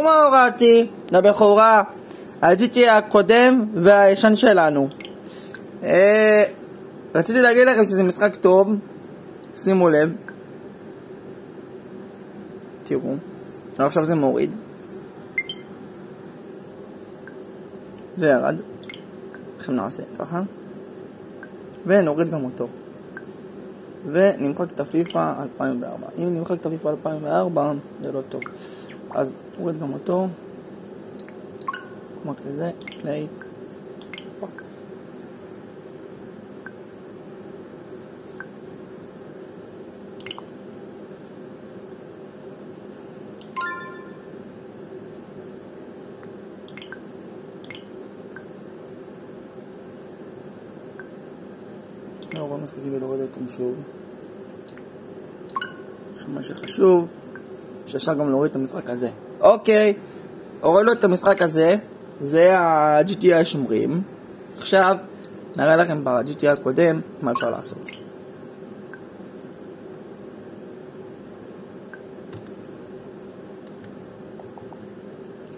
מה הורדתי לבחורה ה-GTA הקודם והישן שלנו. רציתי להגיד לכם שזה משחק טוב, שימו לב, תראו, עכשיו זה מוריד, זה ירד, איך נעשה ככה ונוריד גם אותו ונמחק את הפיפה 2004. אם נמחק את הפיפה 2004 זה לא טוב, אז נוריד גם אותו, כמו כזה, פליי, לא רואה משחקים ולהוריד אותם שוב. מה שחשוב שאפשר גם להוריד את המשחק הזה. אוקיי, הוריד לו את המשחק הזה, זה ה-GTA השומרים. עכשיו נראה לכם ב-GTA הקודם מה אפשר לעשות.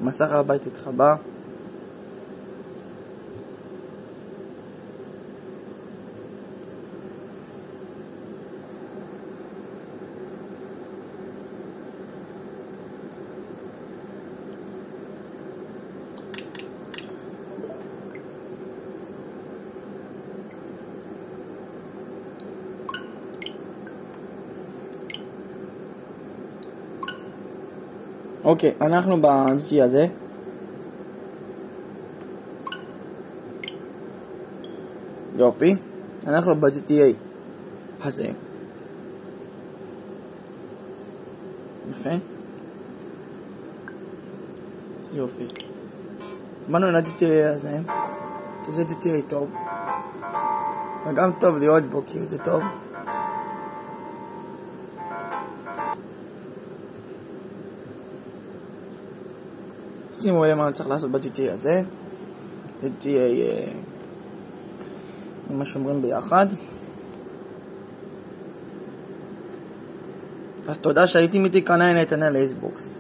מסך הבית התחבא, אוקיי, אנחנו ב-GTA הזה. יופי, אנחנו ב-GTA הזה. יפה. יופי. באנו ל-GTA הזה, כי זה GTA טוב. וגם טוב להיות בו, כי זה טוב. שימו לב מה צריך לעשות ב-GTA הזה. GTA עם השומרים ביחד. אז תודה שהייתם איתי, כאן היה נתנאל אייסבוקס.